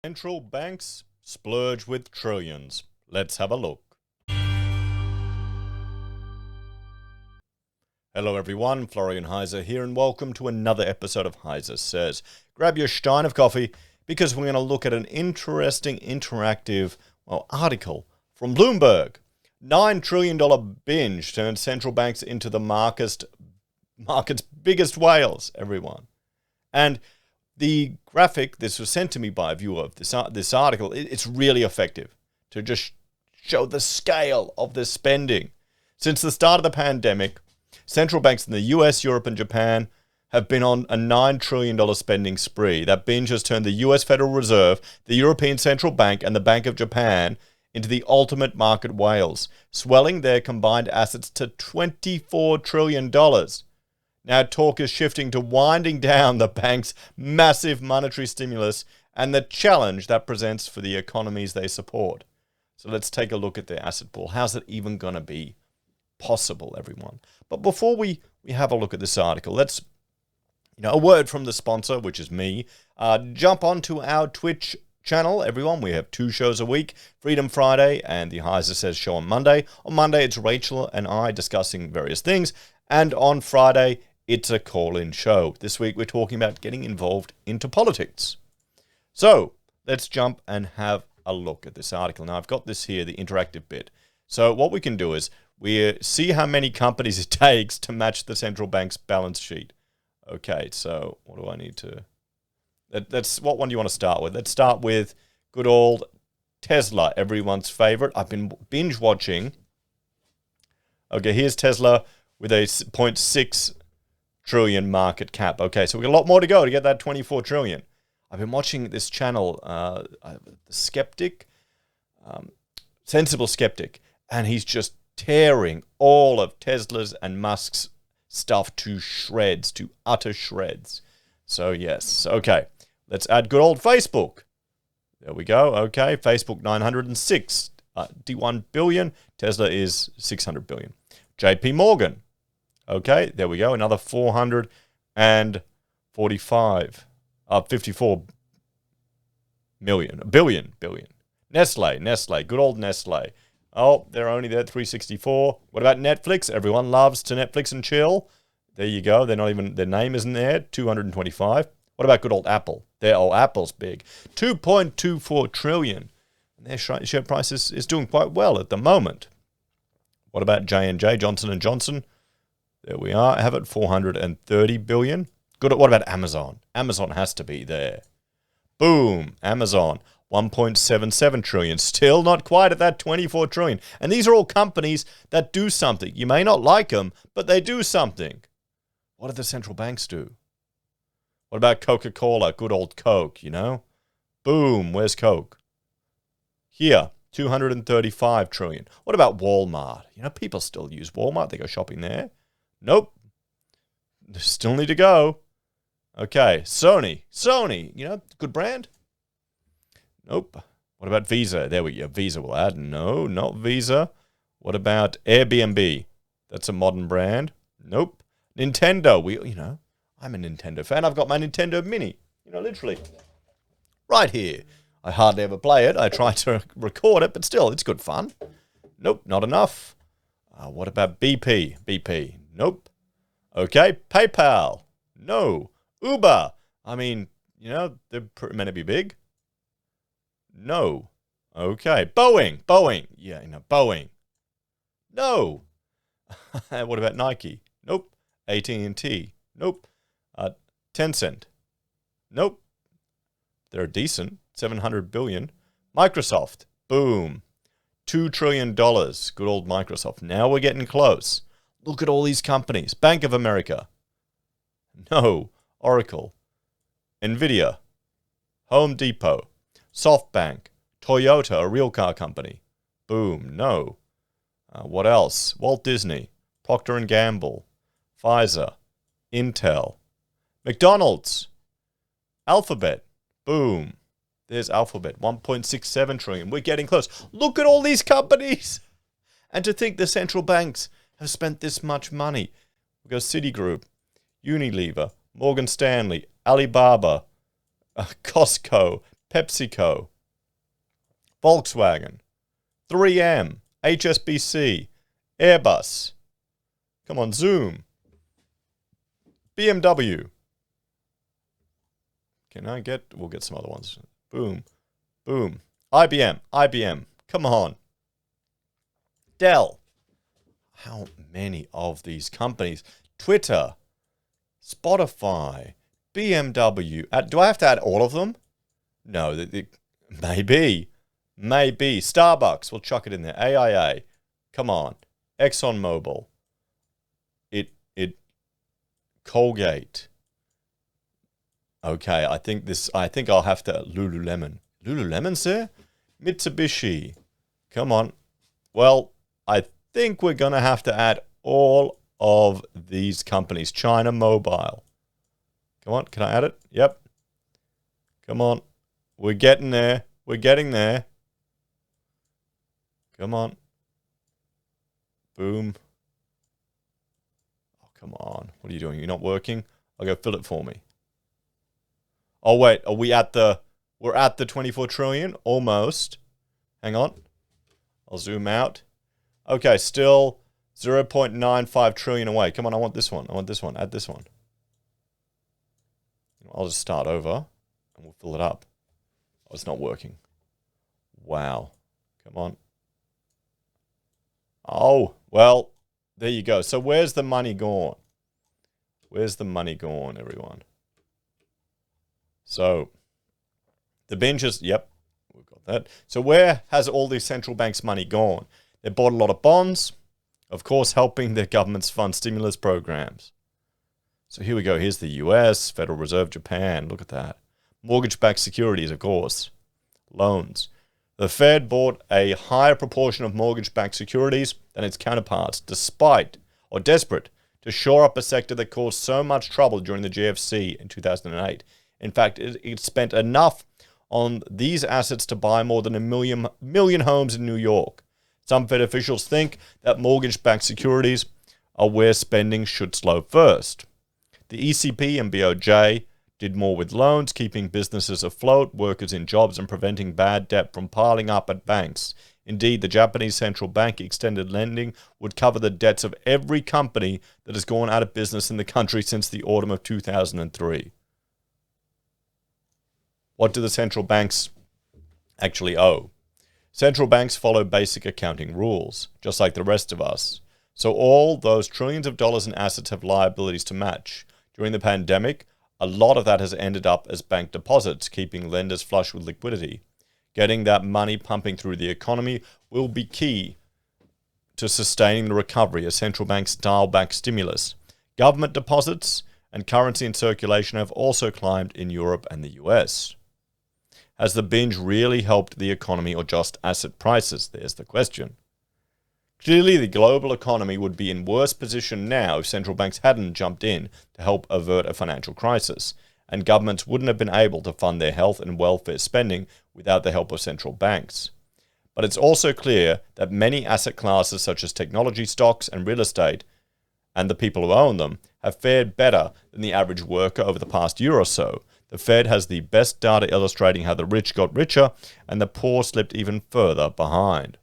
Central banks splurge with trillions. Let's have a look. Hello everyone, Florian.heise here, and welcome to another episode of HeiseSays. Grab your stein of coffee because we're going to look at an interesting, interactive article from Bloomberg. $9 trillion binge turned central banks into the market's biggest whales, everyone. And the graphic, this was sent to me by a viewer of this article, it's really effective to just show the scale of the spending. Since the start of the pandemic, central banks in the US, Europe, and Japan have been on a $9 trillion spending spree. That binge has turned the US Federal Reserve, the European Central Bank, and the Bank of Japan into the ultimate market whales, swelling their combined assets to $24 trillion. Now talk is shifting to winding down the bank's massive monetary stimulus and the challenge that presents for the economies they support. So let's take a look at their asset pool. How's it even going to be possible, everyone? But before we have a look at this article, let's, a word from the sponsor, which is me. Jump onto our Twitch channel, everyone. We have 2 shows a week, Freedom Friday and the HeiseSays show on Monday. On Monday, it's Rachel and I discussing various things. And on Friday, it's a call-in show. This week, we're talking about getting involved into politics. So let's jump and have a look at this article. Now, I've got this here, the interactive bit. So what we can do is we see how many companies it takes to match the central bank's balance sheet. Okay, so what do I need to... What one do you want to start with? Let's start with good old Tesla, everyone's favorite. I've been binge watching. Okay, here's Tesla with a 0.6 trillion market cap. Okay, so we've got a lot more to go to get that 24 trillion. I've been watching this channel, The Skeptic, Sensible Skeptic, and he's just tearing all of Tesla's and Musk's stuff to shreds, to utter shreds. So yes, okay, let's add good old Facebook. There we go. Okay, Facebook 961 billion. Tesla is 600 billion. JP Morgan. Okay, there we go. Another 54 billion. Nestle, good old Nestle. Oh, they're only there at 364. What about Netflix? Everyone loves to Netflix and chill. There you go. They're not even, their name isn't there. 225. What about good old Apple? Apple's big. 2.24 trillion. And their share price is doing quite well at the moment. What about J&J, Johnson & Johnson? There we are. I have it 430 billion. Good. What about Amazon? Amazon has to be there. Boom. Amazon. 1.77 trillion. Still not quite at that 24 trillion. And these are all companies that do something. You may not like them, but they do something. What do the central banks do? What about Coca-Cola? Good old Coke, Boom. Where's Coke? Here. 235 trillion. What about Walmart? People still use Walmart. They go shopping there. Nope. Still need to go. Okay. Sony. Good brand. Nope. What about Visa? There we go. Visa will add. No, not Visa. What about Airbnb? That's a modern brand. Nope. Nintendo. I'm a Nintendo fan. I've got my Nintendo Mini. Literally. Right here. I hardly ever play it. I try to record it, but still, it's good fun. Nope, not enough. What about BP? Nope. Okay, PayPal. No. Uber. They're meant to be big. No. Okay. Boeing. Yeah, Boeing. No. What about Nike? Nope. AT&T. Nope. Tencent. Nope. They're decent. 700 billion. Microsoft. Boom. $2 trillion. Good old Microsoft. Now we're getting close. Look at all these companies. Bank of America. No. Oracle. Nvidia. Home Depot. SoftBank. Toyota, a real car company. Boom. No. What else? Walt Disney. Procter & Gamble. Pfizer. Intel. McDonald's. Alphabet. Boom. There's Alphabet, 1.67 trillion. We're getting close. Look at all these companies. And to think the central banks have spent this much money. We've got Citigroup, Unilever, Morgan Stanley, Alibaba, Costco, PepsiCo, Volkswagen, 3M, HSBC, Airbus. Come on, Zoom. BMW. We'll get some other ones. Boom. Boom. IBM. Come on. Dell. How many of these companies? Twitter. Spotify. BMW. Do I have to add all of them? No. Maybe. Starbucks. We'll chuck it in there. AIA. Come on. ExxonMobil. Colgate. Okay, I think I'll have to Lululemon. Lululemon's there? Mitsubishi. Come on. Well, I think we're going to have to add all of these companies. China Mobile. Come on, can I add it? Yep. Come on. We're getting there. Come on. Boom. Oh, come on. What are you doing? You're not working? I'll go fill it for me. Oh, wait. Are we at we're at the 24 trillion? Almost. Hang on. I'll zoom out. Okay, still 0.95 trillion away. Come on, I want this one. Add this one. I'll just start over and we'll fill it up. Oh, it's not working. Wow. Come on. Oh, well, there you go. So where's the money gone? Everyone? So the binge is, yep, we've got that. So where has all these central banks' money gone? They bought a lot of bonds, of course, helping their governments fund stimulus programs. So here we go. Here's the US, Federal Reserve, Japan. Look at that. Mortgage-backed securities, of course. Loans. The Fed bought a higher proportion of mortgage-backed securities than its counterparts, desperate to shore up a sector that caused so much trouble during the GFC in 2008. In fact, it spent enough on these assets to buy more than a million homes in New York. Some Fed officials think that mortgage-backed securities are where spending should slow first. The ECB and BOJ did more with loans, keeping businesses afloat, workers in jobs, and preventing bad debt from piling up at banks. Indeed, the Japanese central bank extended lending would cover the debts of every company that has gone out of business in the country since the autumn of 2003. What do the central banks actually owe? Central banks follow basic accounting rules, just like the rest of us. So all those trillions of dollars in assets have liabilities to match. During the pandemic, a lot of that has ended up as bank deposits, keeping lenders flush with liquidity. Getting that money pumping through the economy will be key to sustaining the recovery as central banks dial back stimulus. Government deposits and currency in circulation have also climbed in Europe and the US. Has the binge really helped the economy or just asset prices? There's the question. Clearly, the global economy would be in worse position now if central banks hadn't jumped in to help avert a financial crisis, and governments wouldn't have been able to fund their health and welfare spending without the help of central banks. But it's also clear that many asset classes such as technology stocks and real estate, and the people who own them, have fared better than the average worker over the past year or so. The Fed has the best data illustrating how the rich got richer and the poor slipped even further behind.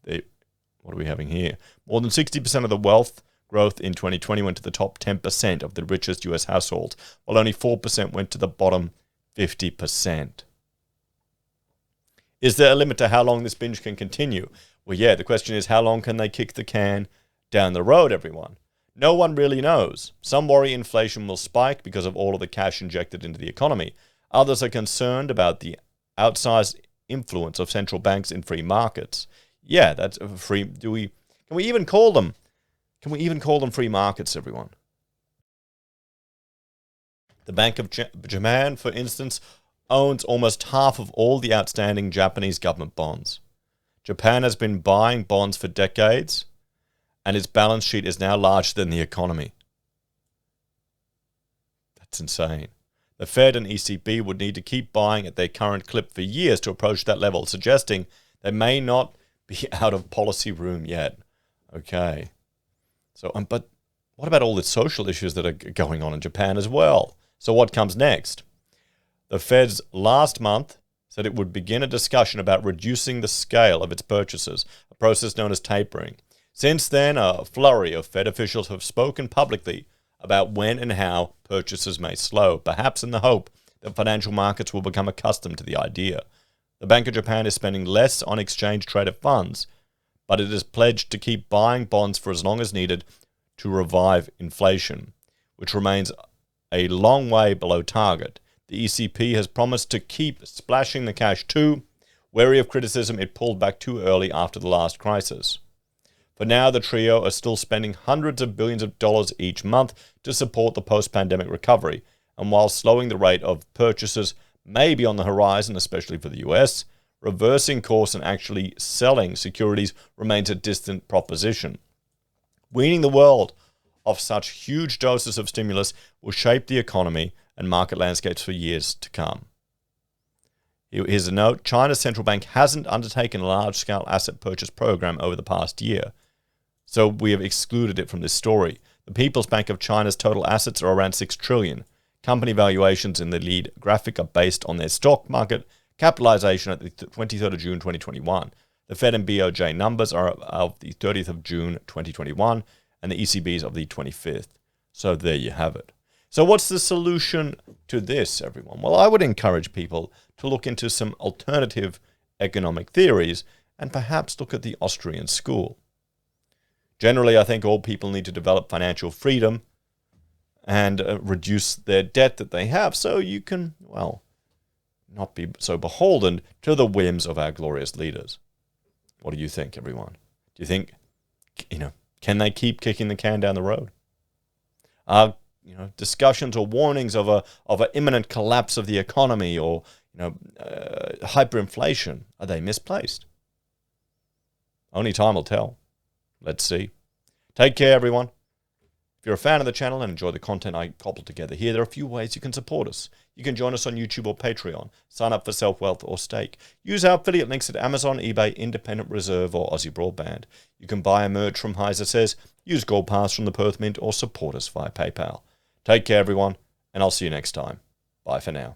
What are we having here? More than 60% of the wealth growth in 2020 went to the top 10% of the richest US households, while only 4% went to the bottom 50%. Is there a limit to how long this binge can continue? Well, yeah, the question is, how long can they kick the can down the road, everyone? No one really knows. Some worry inflation will spike because of all of the cash injected into the economy. Others are concerned about the outsized influence of central banks in free markets. Yeah, that's free. Can we even call them free markets, everyone? The Bank of Japan, for instance, owns almost half of all the outstanding Japanese government bonds. Japan has been buying bonds for decades, and its balance sheet is now larger than the economy. That's insane. The Fed and ECB would need to keep buying at their current clip for years to approach that level, suggesting they may not be out of policy room yet. Okay. So, but what about all the social issues that are going on in Japan as well? So what comes next? The Fed's last month said it would begin a discussion about reducing the scale of its purchases, a process known as tapering. Since then, a flurry of Fed officials have spoken publicly about when and how purchases may slow, perhaps in the hope that financial markets will become accustomed to the idea. The Bank of Japan is spending less on exchange-traded funds, but it is pledged to keep buying bonds for as long as needed to revive inflation, which remains a long way below target. The ECB has promised to keep splashing the cash too, wary of criticism it pulled back too early after the last crisis. For now, the trio are still spending hundreds of billions of dollars each month to support the post-pandemic recovery, and while slowing the rate of purchases may be on the horizon, especially for the US, reversing course and actually selling securities remains a distant proposition. Weaning the world of such huge doses of stimulus will shape the economy and market landscapes for years to come. Here's a note. China's central bank hasn't undertaken a large-scale asset purchase program over the past year, so we have excluded it from this story. The People's Bank of China's total assets are around $6 trillion. Company valuations in the lead graphic are based on their stock market capitalization at the 23rd of June 2021. The Fed and BOJ numbers are of the 30th of June 2021 and the ECB's of the 25th. So there you have it. So what's the solution to this, everyone? Well, I would encourage people to look into some alternative economic theories and perhaps look at the Austrian school. Generally, I think all people need to develop financial freedom and reduce their debt that they have so you can, well, not be so beholden to the whims of our glorious leaders. What do you think, everyone? Do you think, can they keep kicking the can down the road? Discussions or warnings of an imminent collapse of the economy or hyperinflation, are they misplaced? Only time will tell. Let's see. Take care, everyone. If you're a fan of the channel and enjoy the content I cobbled together here, there are a few ways you can support us. You can join us on YouTube or Patreon, sign up for SelfWealth or Stake, use our affiliate links at Amazon, eBay, Independent Reserve or AussieBroadband. You can buy a merch from HeiseSays, use Gold Pass from the Perth Mint or support us via PayPal. Take care, everyone, and I'll see you next time. Bye for now.